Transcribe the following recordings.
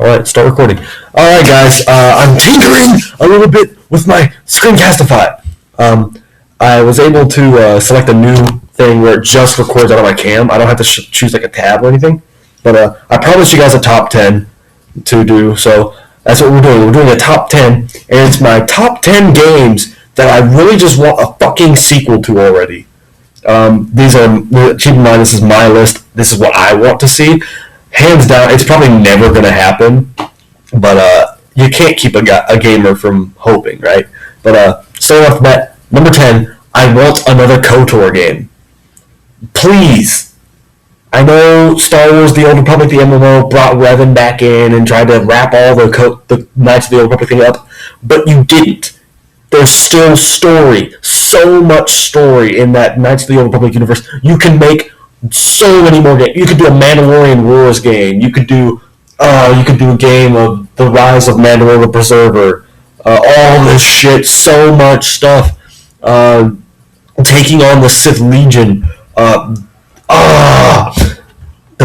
All right, start recording. All right, guys, I'm tinkering a little bit with my Screencastify. I was able to select a new thing where it just records out of my cam. I don't have to choose like a tab or anything. But I promised you guys a top 10 to do, so that's what we're doing. We're doing a top 10, and it's my top 10 games that I really just want a fucking sequel to already. These are, keep in mind, this is my list. This is what I want to see. Hands down, it's probably never going to happen, but you can't keep a gamer from hoping, right? But starting off that, number 10, I want another KOTOR game. Please. I know Star Wars The Old Republic, the MMO, brought Revan back in and tried to wrap all the Knights of the Old Republic thing up, but you didn't. There's still story, so much story in that Knights of the Old Republic universe. You can make so many more games. You could do a Mandalorian Wars game. You could do a game of the Rise of Mandalore the Preserver. All this shit, so much stuff. Taking on the Sith Legion. The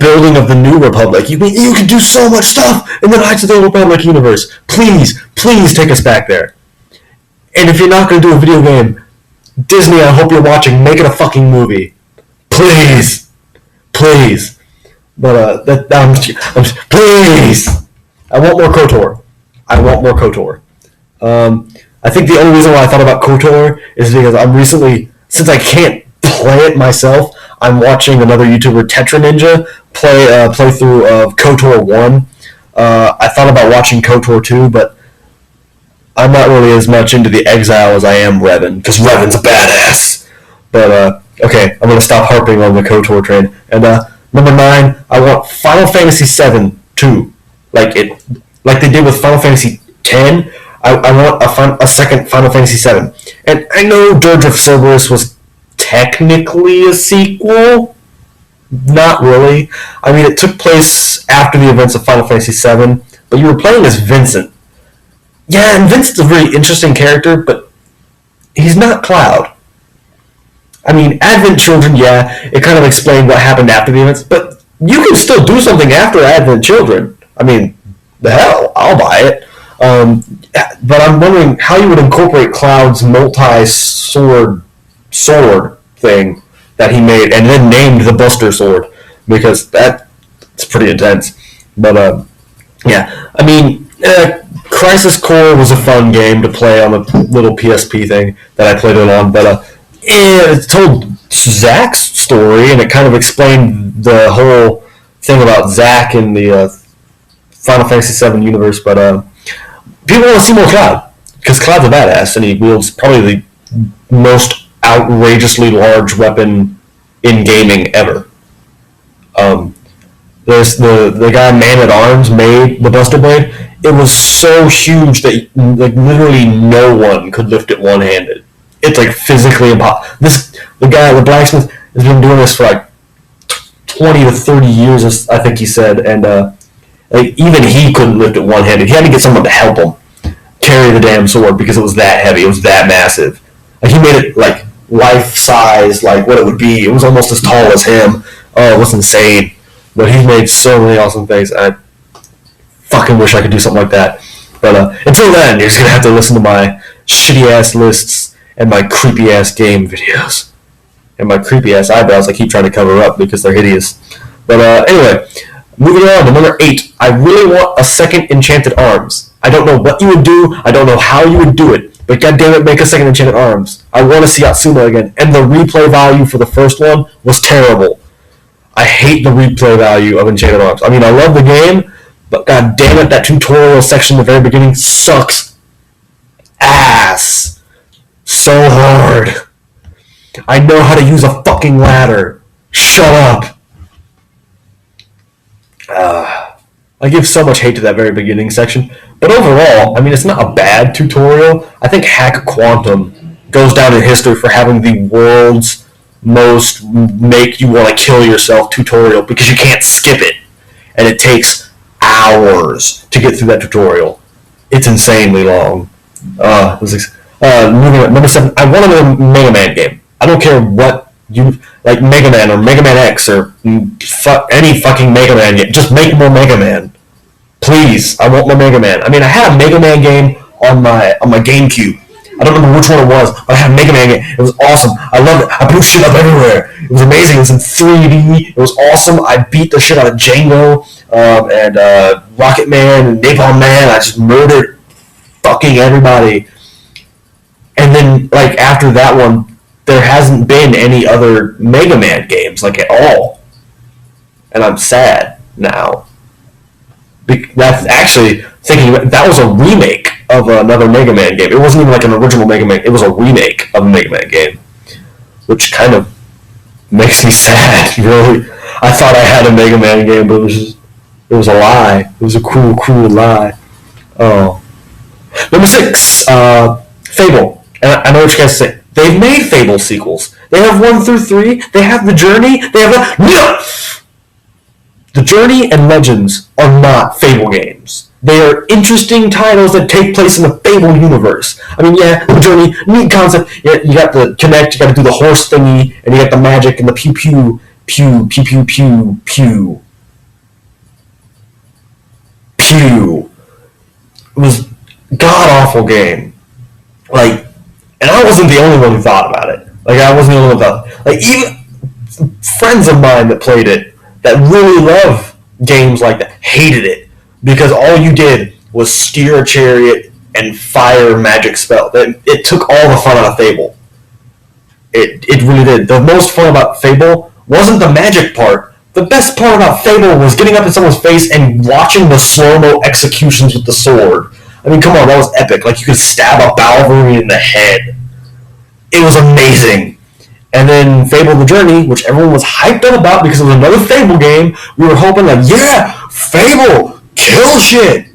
building of the New Republic. You can do so much stuff in the Knights of the Old Republic universe. Please take us back there. And if you're not going to do a video game, Disney, I hope you're watching, make it a fucking movie. Please. But please. I want more KOTOR. I think the only reason why I thought about KOTOR is because I'm recently, since I can't play it myself, I'm watching another YouTuber, Tetra Ninja, playthrough of KOTOR 1. I thought about watching KOTOR 2, but I'm not really as much into the Exile as I am Revan, because Revan's a badass. But, okay, I'm going to stop harping on the KOTOR train. And, number 9, I want Final Fantasy VII 2. Like they did with Final Fantasy X, I want a second Final Fantasy VII. And I know Dirge of Cerberus was technically a sequel. Not really. I mean, it took place after the events of Final Fantasy VII, but you were playing as Vincent. Yeah, and Vincent's a very interesting character, but he's not Cloud. I mean, Advent Children, yeah, it kind of explained what happened after the events, but you can still do something after Advent Children. I mean, the hell, I'll buy it. But I'm wondering how you would incorporate Cloud's multi-sword thing that he made, and then named the Buster Sword, because that's pretty intense. But, yeah, I mean, Crisis Core was a fun game to play on a little PSP thing that I played it on, but it told Zack's story, and it kind of explained the whole thing about Zack in the Final Fantasy VII universe, but people want to see more Cloud, because Cloud's a badass, and he wields probably the most outrageously large weapon in gaming ever. There's the guy Man-at-Arms made the Buster Blade. It was so huge that like literally no one could lift it one-handed. It's like physically impossible. The blacksmith, has been doing this for like 20 to 30 years, I think he said, and like even he couldn't lift it one-handed. He had to get someone to help him carry the damn sword because it was that heavy. It was that massive. Like he made it like life-size, like what it would be. It was almost as tall as him. Oh, it was insane. But he made so many awesome things. I fucking wish I could do something like that. But until then, you're just going to have to listen to my shitty-ass lists and my creepy-ass game videos. And my creepy-ass eyebrows I keep trying to cover up because they're hideous. But anyway, moving on to number 8. I really want a second Enchanted Arms. I don't know what you would do. I don't know how you would do it. But goddammit, make a second Enchanted Arms. I want to see Atsuma again. And the replay value for the first one was terrible. I hate the replay value of Enchanted Arms. I mean, I love the game, but goddammit, that tutorial section in the very beginning sucks ass. So hard. I know how to use a fucking ladder. Shut up. I give so much hate to that very beginning section. But overall, I mean, it's not a bad tutorial. I think Hack Quantum goes down in history for having the world's most make you want to kill yourself tutorial because you can't skip it. And it takes hours to get through that tutorial. It's insanely long. Moving on, number 7, I want another Mega Man game. I don't care what you like, Mega Man or Mega Man X or any fucking Mega Man game. Just make more Mega Man. Please, I want my Mega Man. I mean, I had a Mega Man game on my GameCube. I don't remember which one it was, but I had a Mega Man game. It was awesome. I loved it. I blew shit up everywhere. It was amazing. It was in 3D. It was awesome. I beat the shit out of Django and Rocket Man and Napalm Man. I just murdered fucking everybody. And then, like, after that one, there hasn't been any other Mega Man games, like, at all. And I'm sad now. That's actually thinking that was a remake of another Mega Man game. It wasn't even like an original Mega Man. It was a remake of a Mega Man game, which kind of makes me sad. Really, I thought I had a Mega Man game, but it was a lie. It was a cruel, cruel lie. Oh, number 6, Fable. And I know what you guys say. They've made Fable sequels. They have 1 through 3. They have the Journey. They have no. The Journey and Legends are not Fable games. They are interesting titles that take place in the Fable universe. I mean, yeah, the Journey, neat concept. Yeah, you got the Kinect, you got to do the horse thingy, and you got the magic and the pew pew pew pew pew pew pew pew. It was a god awful game. Like, and I wasn't the only one who thought about it. Like, I wasn't the only one who thought. Like, even friends of mine that played it, that really love games like that, hated it because all you did was steer a chariot and fire magic spell. It took all the fun out of Fable. It really did. The most fun about Fable wasn't the magic part. The best part about Fable was getting up in someone's face and watching the slow-mo executions with the sword. I mean, come on, that was epic. Like, you could stab a Balverine in the head. It was amazing. And then Fable the Journey, which everyone was hyped up about because it was another Fable game, we were hoping like, yeah, Fable, kill shit.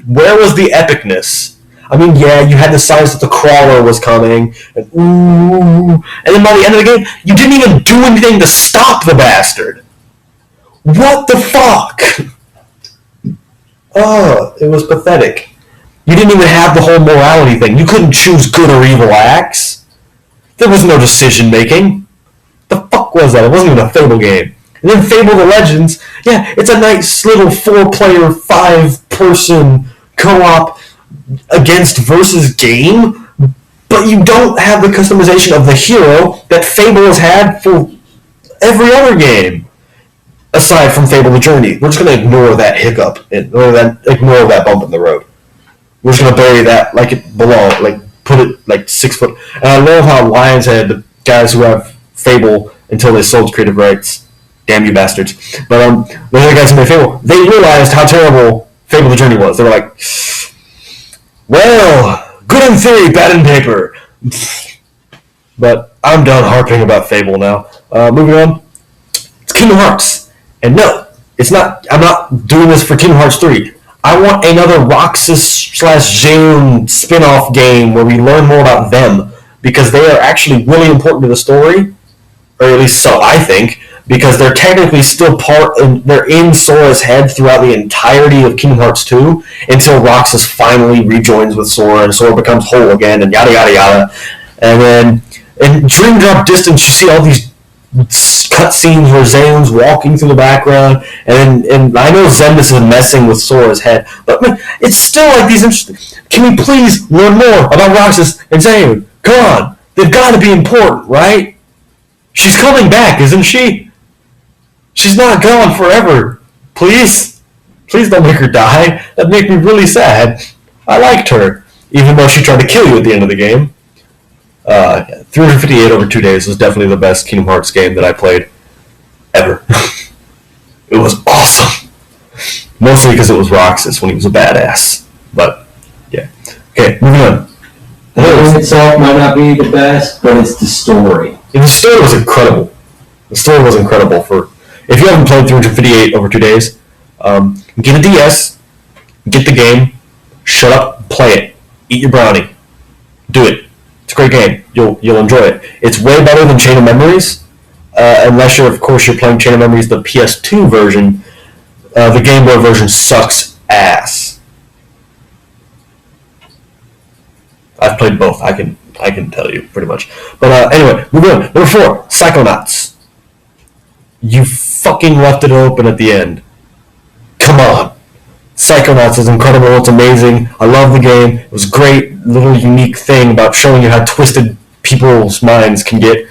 Where was the epicness? I mean, yeah, you had the signs that the crawler was coming, and ooh, and then by the end of the game, you didn't even do anything to stop the bastard. What the fuck? Oh, it was pathetic. You didn't even have the whole morality thing. You couldn't choose good or evil acts. There was no decision making. The fuck was that? It wasn't even a Fable game. And then Fable the Legends, yeah, it's a nice little 4-player, 5-person co-op against versus game, but you don't have the customization of the hero that Fable has had for every other game. Aside from Fable the Journey. We're just going to ignore that hiccup, ignore that bump in the road. We're just going to bury that like it belongs, like put it like 6 foot. And I love how Lionshead, the guys who have Fable until they sold creative rights, damn you bastards. But the other guys who made Fable, they realized how terrible Fable the Journey was. They were like, well, good in theory, bad in paper. But I'm done harping about Fable now. Moving on, it's Kingdom Hearts. And no, it's not. I'm not doing this for Kingdom Hearts 3. I want another Roxas/June spin-off game where we learn more about them, because they are actually really important to the story, or at least so I think, because they're technically still they're in Sora's head throughout the entirety of Kingdom Hearts 2 until Roxas finally rejoins with Sora and Sora becomes whole again and yada yada yada. And then in Dream Drop Distance you see all these cutscenes where Zane's walking through the background, and I know Xemnas is messing with Sora's head, but man, it's still like these interesting. Can we please learn more about Roxas and Zane? Come on, they've got to be important, right? She's coming back, isn't she? She's not gone forever. Please don't make her die. That'd make me really sad. I liked her, even though she tried to kill you at the end of the game. 358 over 2 days was definitely the best Kingdom Hearts game that I played ever. It was awesome. Mostly because it was Roxas when he was a badass. But, yeah. Okay, moving on. The game itself might not be the best, but it's the story. Yeah, the story was incredible. The story was incredible. If you haven't played 358 over 2 days, get a DS, get the game, shut up, play it, eat your brownie, do it. It's a great game. You'll enjoy it. It's way better than Chain of Memories, unless you're playing Chain of Memories the PS2 version. The Game Boy version sucks ass. I've played both. I can tell you pretty much. But anyway, moving on. Number 4, Psychonauts. You fucking left it open at the end. Come on. Psychonauts is incredible. It's amazing. I love the game. It was a great little unique thing about showing you how twisted people's minds can get.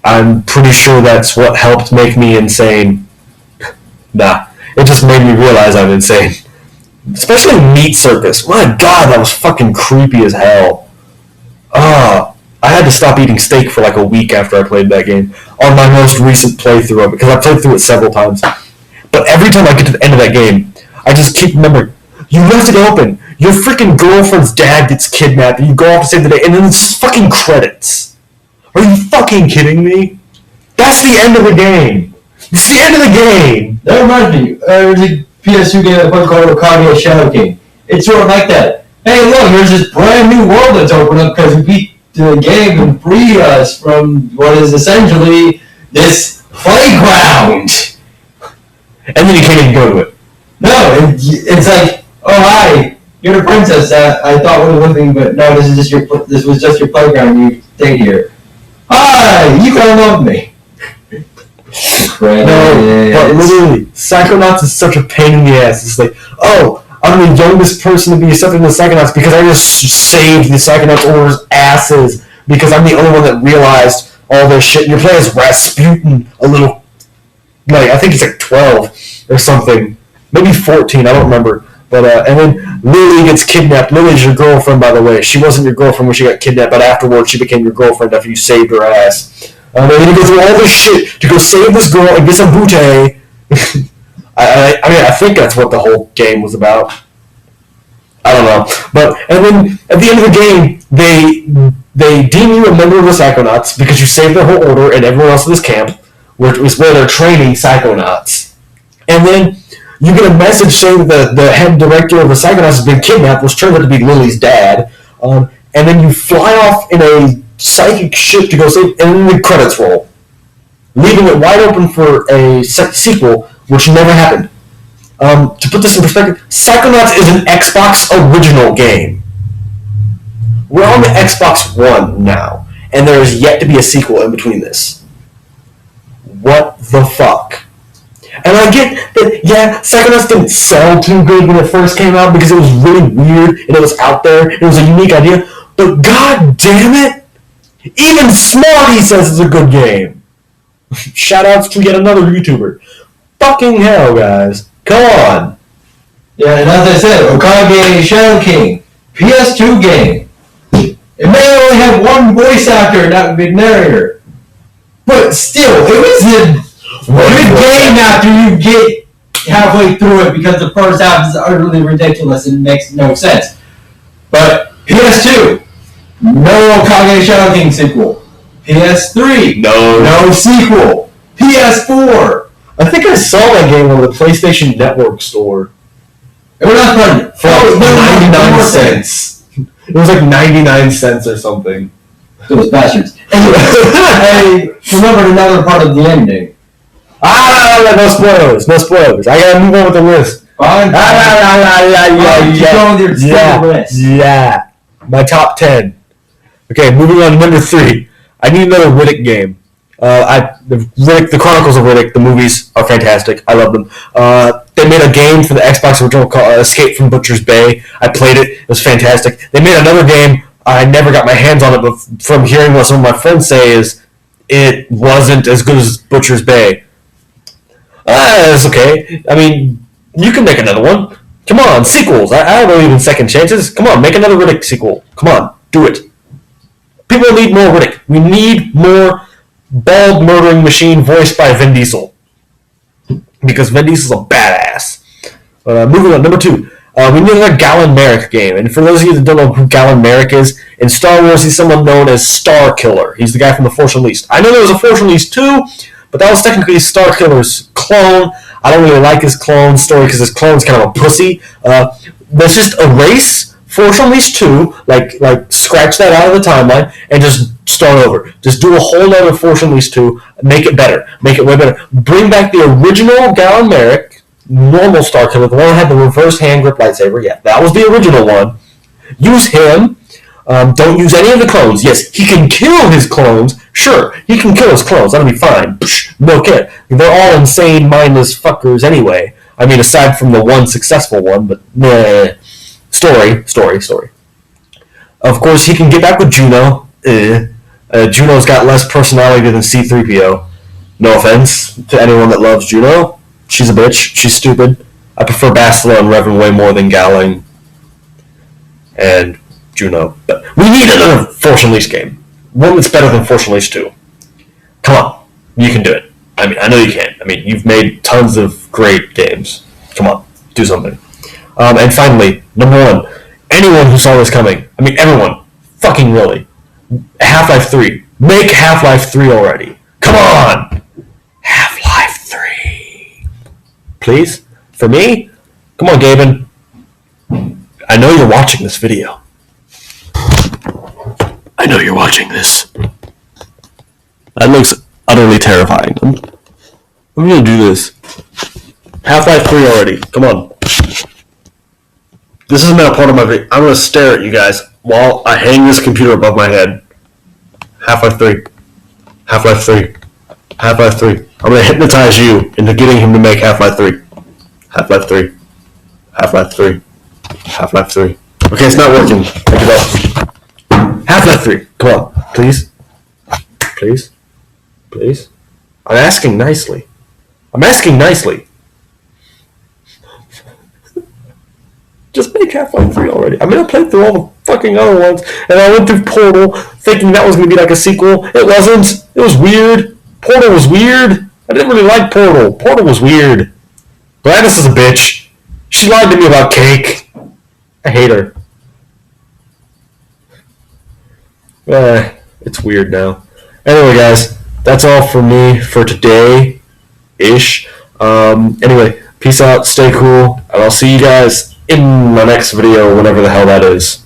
I'm pretty sure that's what helped make me insane. Nah, it just made me realize I'm insane. Especially Meat Circus. My God, that was fucking creepy as hell. I had to stop eating steak for like a week after I played that game on my most recent playthrough of it, because I played through it several times. But every time I get to the end of that game, I just keep remembering, you left it open. Your freaking girlfriend's dad gets kidnapped, and you go off to save the day, and then it's just fucking credits. Are you fucking kidding me? That's the end of the game. It's the end of the game. That reminds me, there's a PS2 game called Okage Shadow King. It's sort of like that. Hey, look, there's this brand new world that's opened up because we beat the game and freed us from what is essentially this playground. And then you can't even go to it. No, it's like, oh hi, you're the princess that I thought was living, but no, this was just your playground. You stayed here. Hi, you gonna love me. No, but literally, Psychonauts is such a pain in the ass. It's like, oh, I'm the youngest person to be accepted in the Psychonauts because I just saved the Psychonauts Order's asses because I'm the only one that realized all this shit. And you're playing as Rasputin, a little, like, I think he's like 12 or something. Maybe 14, I don't remember. But, and then Lily gets kidnapped. Lily's your girlfriend, by the way. She wasn't your girlfriend when she got kidnapped, but afterwards she became your girlfriend after you saved her ass. And then you go through all this shit to go save this girl and get some booty. I think that's what the whole game was about. I don't know. But, and then at the end of the game, they deem you a member of the Psychonauts because you saved their whole order and everyone else in this camp, which was where they're training Psychonauts. And then you get a message saying that the head director of the Psychonauts has been kidnapped, which turns out to be Lily's dad. And then you fly off in a psychic ship to go save, and then the credits roll, leaving it wide open for a sequel, which never happened. To put this in perspective, Psychonauts is an Xbox original game. We're on the Xbox One now, and there is yet to be a sequel in between this. What the fuck? And I get that, yeah, Psychonauts didn't sell too good when it first came out because it was really weird and it was out there. It was a unique idea. But god damn it, even Smarty says it's a good game. Shoutouts to yet another YouTuber. Fucking hell, guys. Come on. Yeah, and as I said, Okage Shadow King, PS2 game. It may only have one voice actor, and that would be narrator. But still, it was a good game after you get halfway through it because the first half is utterly ridiculous and makes no sense. But PS2, no Okage Shadow King sequel. PS3, no sequel. PS4. I think I saw that game on the PlayStation Network store. It was not fun. For like 99 cents. It was like 99 cents or something. Those bastards. Anyway, I remembered another part of the ending. No spoilers. No spoilers. I gotta move on with the list. Fine. Keep going with your list. Yeah. My top 10. Okay, moving on to number 3. I need another Riddick game. The Chronicles of Riddick, the movies are fantastic. I love them. They made a game for the Xbox original called Escape from Butcher's Bay. I played it. It was fantastic. They made another game. I never got my hands on it, but from hearing what some of my friends say is it wasn't as good as Butcher's Bay. That's okay. I mean, you can make another one. Come on, sequels. I believe in second chances. Come on, make another Riddick sequel. Come on, do it. People need more Riddick. We need more bald murdering machine voiced by Vin Diesel. Because Vin Diesel's a badass. Moving on, number 2. We need another Galen Marek game. And for those of you that don't know who Galen Marek is, in Star Wars he's someone known as Star Killer. He's the guy from The Force Unleashed. I know there was a Force Unleashed 2, but that was technically Star Killer's clone. I don't really like his clone story because his clone's kind of a pussy. Let's just erase Force Unleashed 2, like scratch that out of the timeline, and just start over. Just do a whole other Force Unleashed 2, make it better, make it way better. Bring back the original Galen Marek, normal Star Killer, the one that had the reverse hand grip lightsaber. Yeah, that was the original one. Use him. Don't use any of the clones. Yes, he can kill his clones. Sure, he can kill his clones. That'll be fine. Psh, no care. They're all insane, mindless fuckers anyway. I mean, aside from the one successful one, but meh. Story. Of course, he can get back with Juno. Juno's got less personality than C-3PO. No offense to anyone that loves Juno. She's a bitch. She's stupid. I prefer Bastila and Revan way more than Gowling and Juno. But we need another Force Unleashed game. One that's better than Force Unleashed 2. Come on. You can do it. I mean, I know you can. I mean, you've made tons of great games. Come on. Do something. And finally, number one. Anyone who saw this coming. I mean, everyone. Fucking really. Half-Life 3. Make Half-Life 3 already. Come on! Half-Life 3. Please? For me? Come on, Gaben. I know you're watching this video. I know you're watching this. That looks utterly terrifying. I'm gonna do this. Half-Life 3 already. Come on. This isn't a part of my video. I'm gonna stare at you guys while I hang this computer above my head. Half-Life 3. Half-Life 3. Half-Life 3. I'm gonna hypnotize you into getting him to make Half-Life 3. Half-Life 3. Half-Life 3. Half-Life 3. Okay, it's not working. I give up. Half-Life 3. Come on. Please. Please. Please. I'm asking nicely. Just make Half-Life 3 already. I mean, I played through all the fucking other ones, and I went through Portal thinking that was going to be like a sequel. It wasn't. It was weird. Portal was weird. I didn't really like Portal. Portal was weird. Gladys is a bitch. She lied to me about cake. I hate her. It's weird now. Anyway, guys, that's all for me for today-ish. Anyway, peace out, stay cool, and I'll see you guys in my next video, whenever the hell that is.